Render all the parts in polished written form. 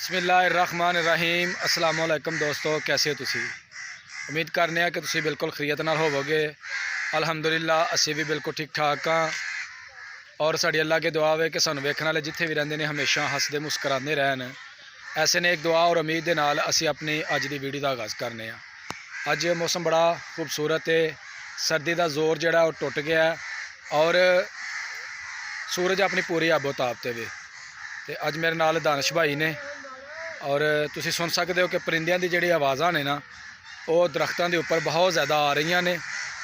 बिस्मिल्लाहिर्रहमानिर्रहीम अस्सलाम वालेकुम दोस्तों, कैसे हो तुसी? उम्मीद करने कि तुसी बिल्कुल खरीयत नाल होवोगे। अल्हम्दुलिल्लाह असी भी बिल्कुल ठीक ठाक हाँ और साड़ी अल्लाह की दुआ है कि सानू वेखण वाले जिथे भी रहिंदे ने हमेशा हसदे मुस्कराते रहन। ऐसे ने एक दुआ और उम्मीद के नाल असी अपनी अज की वीडियो का आगाज़ करने। अज मौसम बड़ा खूबसूरत है, सर्दी का जोर जिहड़ा वो टुट गया और सूरज अपनी पूरी आबोताब ते वे। ते अज मेरे नाल दानिश भाई ने और तुसी सुन सकते हो कि परिंदियां दी जिहड़ी आवाज़ां ने ना वो दरख्तां दे उपर बहुत ज़्यादा आ रही ने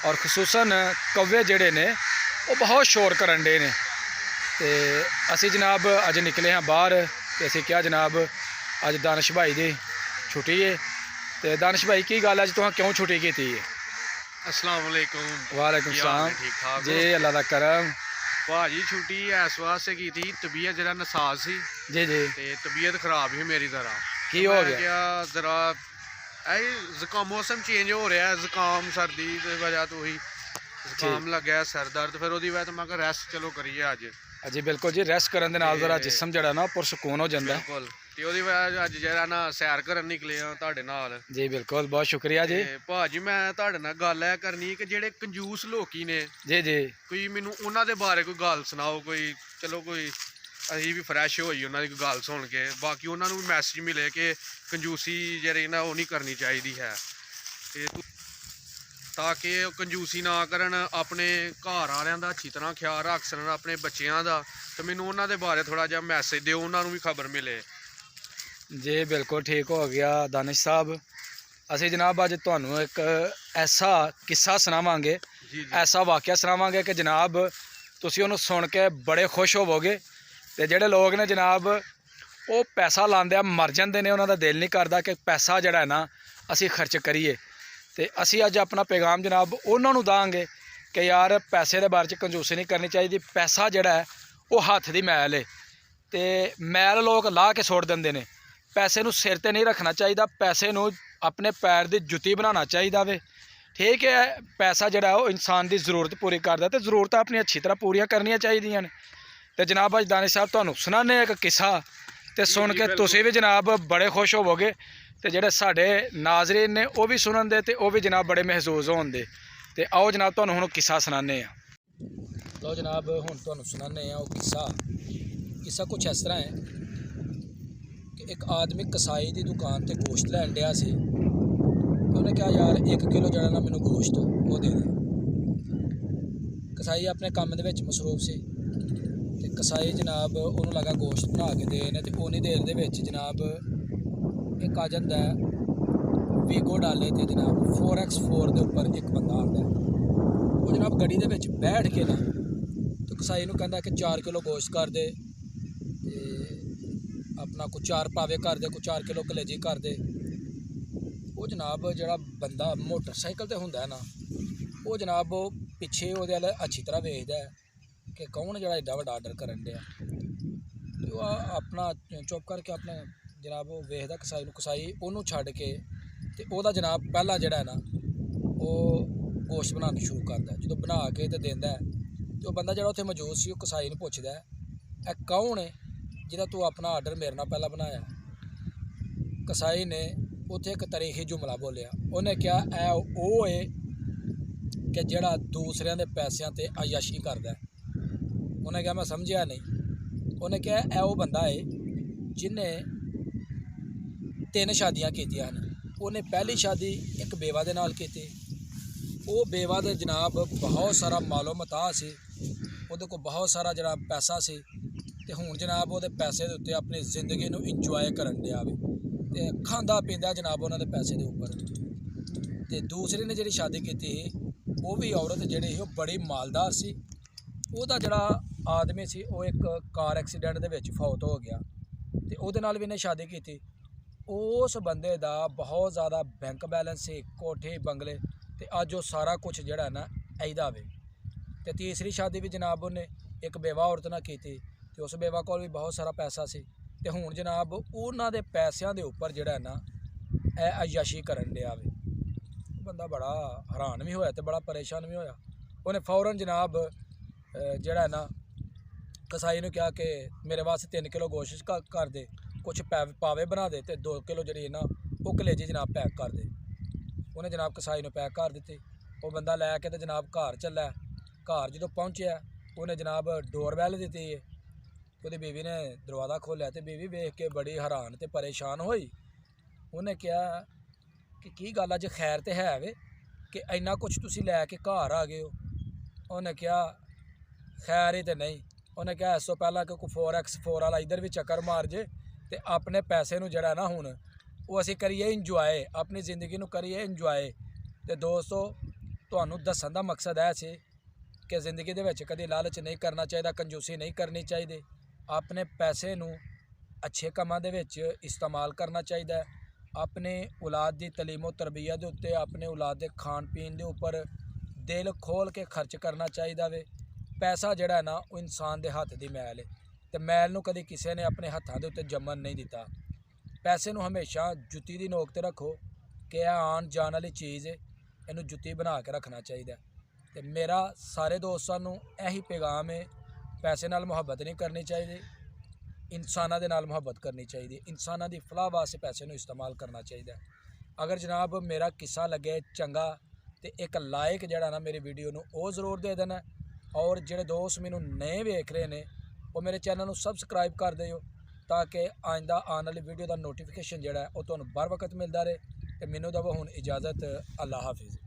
और खसूसन कौवे जिहड़े ने वो बहुत शोर करन डे ने। ते असी जनाब अज निकले हाँ बाहर ते असी क्या जनाब अज दानिश भाई दी छुट्टी है। तो दानिश भाई की गल अज तुहां क्यों छुट्टी की है? अस्सलाम वालेकुम। वालेकुम सलाम ठीक ठाक जी, अल्लाह दा करम। भाजी छुट्टी इस वास्ते की थी, तबीयत जरा नसाज सी जी जी, ते तबीयत खराब ही मेरी जरा। की हो गया? क्या जरा जुकाम मौसम चेंज हो रहा है, जुकाम सर्दी की वजह तो ही जुकाम लग्या, सर दर्द, फिर वजह तो मैं रेस्ट चलो करिए अज। जी बिल्कुल जी, रेस्ट करन दे नाल जरा जिस्म जड़ा ना पुरसकून हो जाता है। बिल्कुल, तो वजह अज जरा ना सैर करन निकले हाँ तुहाडे नाल। जी बिल्कुल, बहुत शुक्रिया जी। भाजी मैं तुहाडे नाल गल है करनी कि जेहड़े कंजूस लोकी ने, जी जी, कोई मैनू उन्हां दे बारे कोई गल सुनाओ, कोई चलो कोई असीं भी फ्रैश होई उन्हां दी गल सुन के, बाकी उन्हां नूं भी मैसेज मिले कि कंजूसी जेह्ड़ी ना ओह् नहीं करनी चाहिदी है, ते ताकि कंजूसी ना करन, अपने घर आह्लें दा अच्छी तरह ख्याल रख सकन, अपने बच्चेआं दा। ते मैनू उन्हां दे बारे थोड़ा जिहा मैसेज दिओ, उन्हां नूं भी खबर मिले। जी बिल्कुल ठीक हो गया दानिश साहब। असी जनाब अज तुहानू एक ऐसा किस्सा सुनावांगे, जी जी ऐसा वाक़या सुनावांगे कि जनाब तुसी उहनूं सुन के बड़े खुश होवोगे। ते जिहड़े लोग ने जनाब वो पैसा लांदे मर जांदे ने, उन्हां दा दिल नहीं करदा कि पैसा जिहड़ा है ना असी खर्च करिए। ते असी अज अपना पैगाम जनाब उन्हां नूं दांगे कि यार पैसे दे बारे च कंजूसी नहीं करनी चाहिए। पैसा जिहड़ा है वो हत्थ दी मैल है ते मैल लोग ला के सुट दिंदे ने। पैसे नूं सिर ते नहीं रखना चाहिए, पैसे नूं अपने पैर दी जुत्ती बनाना चाहिए वे। ठीक है, पैसा जिहड़ा है वो इंसान की जरूरत पूरी करदा ते जरूरतां अपनी अच्छी तरह पूरियां करनियां चाहिदियां ने। ते जनाब अज दानिश साहब तुहानूं सुनाने एक किस्सा, ते सुन के तुसीं भी जनाब बड़े खुश होवोगे ते जिहड़े साडे नाज़रीन ने वो भी सुनन दे ते वो भी जनाब बड़े महसूस होण दे। ते आओ जनाब तुहानूं हुण किस्सा सुनाने आ। लो जनाब हुण तुहानूं सुनाने आ वो किस्सा कुछ इस तरह है कि एक आदमी कसाई की दुकान ते गोश्त लैन दिया सी। ते उन्हें कहा यार 1 किलो जड़ा ना मैनूं गोश्त वो दे दे। कसाई अपने काम दे विच मसरूफ सी ते कसाई जनाब उन्होंने लगा गोश्त बना के देने, ते उन्नी देर दे विच जनाब एक आ जाता है वीगो डाले ते जनाब 4x4 के उपर एक बंदा आता है। वो जनाब गड्डी दे विच बैठ के ना तो कसाई नूं कहंदा कि 4 किलो गोश्त कर दे, ते अपना कोई 4 पावे कर दे, कोई 4 किलो कलेजी कर दे। वो जनाब जिहड़ा बंदा मोटरसाइकिल ते हुंदा है ना, वो जनाब पिछे वो अच्छी तरह वेखदा है कि कौन जरा एडा वड्डा आर्डर करन दिया। तो अपना चुप करके अपने जनाब वो वेखदा कसाई नूं, कसाई उन्होंने छड्ड के ते ओहदा जनाब पहला जिहड़ा है ना वो गोश्त बनाना शुरू करता है। जो बना के तो देंदा है तो बंदा जिहड़ा उत्थे मौजूद सी कसाई नूं पुछदा है ए कौन है जिहदा तू अपना आर्डर मेरे नाल पहला बनाया। कसाई ने उत्थे एक तारीखी जुमला बोलिया, उन्हें कहा ए ओह है कि जिहड़ा दूसरिਆਂ दे पैसों ते अयाशी करदा है। उन्हें कहा मैं समझिया नहीं। उन्हें कहा ए वो बंदा है जिन्हें 3 शादियां कीतियां ने। उन्हें पहली शादी एक बेवा दे नाल कीती, वो बेवा दे जनाब बहुत सारा मालो मता सी, उहदे कोल बहुत सारा जनाब पैसा सी, ते हुण जनाब वो पैसे दे उत्ते अपनी जिंदगी नूं इंजॉय करन दिया वे ते खांदा पींदा जनाब उन्हां दे पैसे दे उपर। ते दूसरी ने जिहड़ी शादी कीती वो भी औरत जिहड़ी ही बड़ी मालदार सी। ਉਹਦਾ ਜਿਹੜਾ आदमी सी वो एक कार एक्सीडेंट दे विच फौत हो गया ते ਉਹਦੇ ਨਾਲ भी इन्हें शादी की। उस बंदे दा बहुत ज़्यादा बैंक बैलेंस सी, कोठे बंगले, ते अज वो सारा कुछ जिहड़ा ना ऐदा वे। ते तीसरी शादी भी जनाब उन्हें एक बेवा औरत नाल की ते उस बेवा कोल भी बहुत सारा पैसा सी। ते हुण जनाब उन्हां दे पैसों के उपर जिहड़ा ना अयाशी करन दिया वे। बंदा बड़ा हैरान भी होया ते बड़ा परेशान भी होया। उन्हें फौरन जनाब जिहड़ा ना कसाई नूं कहा कि मेरे वास्ते 3 किलो गोश्त कर दे। ਕੁਛ ਪਾਵੇ ਬਣਾ ਦੇ ਤੇ 2 ਕਿਲੋ ਜਿਹੜੀ ਨਾ ਉਹ ਕਲੇਜੀ ਜਨਾਬ ਪੈਕ ਕਰ ਦੇ। ਉਹਨੇ ਜਨਾਬ ਕਸਾਈ ਨੂੰ ਪੈਕ ਕਰ ਦਿੱਤੀ। ਉਹ ਬੰਦਾ ਲੈ ਕੇ ਤੇ ਜਨਾਬ ਘਰ ਚੱਲਿਆ। ਘਰ ਜਦੋਂ ਪਹੁੰਚਿਆ ਉਹਨੇ ਜਨਾਬ ਡੋਰਬੈਲ ਦਿੱਤੀ ਹੈ। ਉਹਦੀ ਬੀਵੀ ਨੇ ਦਰਵਾਜ਼ਾ ਖੋਲ੍ਹਿਆ ਤੇ ਬੀਵੀ ਵੇਖ ਕੇ ਬੜੀ ਹੈਰਾਨ ਤੇ ਪਰੇਸ਼ਾਨ ਹੋਈ। ਉਹਨੇ ਕਿਹਾ ਕਿ ਕੀ ਗੱਲ ਅੱਜ ਖੈਰ ਤੇ ਹੈ ਵੇ ਕਿ ਇੰਨਾ ਕੁਛ ਤੁਸੀਂ ਲੈ ਕੇ ਘਰ ਆ ਗਏ ਹੋ। ਉਹਨੇ ਕਿਹਾ ਖੈਰ ਹੀ ਤੇ ਨਹੀਂ। ਉਹਨੇ ਕਿਹਾ ਇਸ ਤੋਂ ਪਹਿਲਾਂ ਕਿ ਕੋਈ 4x4 ਵਾਲਾ ਇੱਧਰ ਵੀ ਚੱਕਰ ਮਾਰ ਜੇ ਤੇ ਆਪਣੇ ਪੈਸੇ ਨੂੰ ਜਿਹੜਾ ਨਾ ਹੁਣ ਉਹ ਅਸੀਂ ਕਰੀਏ ਇੰਜੋਏ, ਆਪਣੀ ਜ਼ਿੰਦਗੀ ਨੂੰ ਕਰੀਏ ਇੰਜੋਏ। ਤੇ ਦੋਸਤੋ ਤੁਹਾਨੂੰ ਦੱਸਣ ਦਾ ਮਕਸਦ ਇਹ ਸੀ ਕਿ ਜ਼ਿੰਦਗੀ ਦੇ ਵਿੱਚ ਕਦੇ ਲਾਲਚ ਨਹੀਂ ਕਰਨਾ ਚਾਹੀਦਾ, ਕੰਜੂਸੀ ਨਹੀਂ ਕਰਨੀ ਚਾਹੀਦੀ। ਆਪਣੇ ਪੈਸੇ ਨੂੰ ਅੱਛੇ ਕੰਮਾਂ ਦੇ ਵਿੱਚ ਇਸਤੇਮਾਲ ਕਰਨਾ ਚਾਹੀਦਾ ਹੈ। ਆਪਣੇ ਔਲਾਦ ਦੀ ਤਾਲੀਮੋ ਤਰਬੀਅਤ ਦੇ ਉੱਤੇ, ਆਪਣੇ ਔਲਾਦ ਦੇ ਖਾਣ ਪੀਣ ਦੇ ਉੱਪਰ ਦਿਲ ਖੋਲ੍ਹ ਕੇ ਖਰਚ ਕਰਨਾ ਚਾਹੀਦਾ ਵੇ। ਪੈਸਾ ਜਿਹੜਾ ਨਾ ਉਹ ਇਨਸਾਨ ਦੇ ਹੱਥ ਦੀ ਮੈਲ ਹੈ ਤੇ ਮੈਲ ਨੂੰ ਕਦੇ ਕਿਸੇ ਨੇ ਆਪਣੇ ਹੱਥਾਂ ਦੇ ਉੱਤੇ ਜੰਮਣ ਨਹੀਂ ਦਿੱਤਾ। ਪੈਸੇ ਨੂੰ ਹਮੇਸ਼ਾ ਜੁੱਤੀ ਦੀ ਨੋਕ 'ਤੇ ਰੱਖੋ ਕਿ ਇਹ ਆਉਣ ਜਾਣ ਵਾਲੀ ਚੀਜ਼ ਹੈ, ਇਹਨੂੰ ਜੁੱਤੀ ਬਣਾ ਕੇ ਰੱਖਣਾ ਚਾਹੀਦਾ। ਤੇ ਮੇਰਾ ਸਾਰੇ ਦੋਸਤਾਂ ਨੂੰ ਇਹੀ ਪੈਗਾਮ ਹੈ, ਪੈਸੇ ਨਾਲ ਮੁਹੱਬਤ ਨਹੀਂ ਕਰਨੀ ਚਾਹੀਦੀ, ਇਨਸਾਨਾਂ ਦੇ ਨਾਲ ਮੁਹੱਬਤ ਕਰਨੀ ਚਾਹੀਦੀ। ਇਨਸਾਨਾਂ ਦੀ ਫਲਾਹ ਵਾਸਤੇ ਪੈਸੇ ਨੂੰ ਇਸਤੇਮਾਲ ਕਰਨਾ ਚਾਹੀਦਾ। ਅਗਰ ਜਨਾਬ ਮੇਰਾ ਕਿੱਸਾ ਲੱਗੇ ਚੰਗਾ ਤੇ ਇੱਕ ਲਾਇਕ ਜਿਹੜਾ ਨਾ ਮੇਰੀ ਵੀਡੀਓ ਨੂੰ ਉਹ ਜ਼ਰੂਰ ਦੇ ਦੇਣਾ। ਔਰ ਜਿਹੜੇ ਦੋਸਤ ਮੈਨੂੰ ਨਵੇਂ ਵੇਖ ਰਹੇ ਨੇ ਉਹ ਮੇਰੇ ਚੈਨਲ ਨੂੰ ਸਬਸਕ੍ਰਾਈਬ ਕਰ ਦਿਓ ਤਾਂ ਕਿ ਆਇੰਦਾ ਆਉਣ ਵਾਲੀ ਵੀਡੀਓ ਦਾ ਨੋਟੀਫਿਕੇਸ਼ਨ ਜਿਹੜਾ ਉਹ ਤੁਹਾਨੂੰ बर वक्त ਮਿਲਦਾ ਰਹੇ। ਤੇ ਮੈਨੂੰ ਦਵੋ ਹੁਣ ਇਜਾਜ਼ਤ। ਅੱਲਾ ਹਾਫਿਜ਼।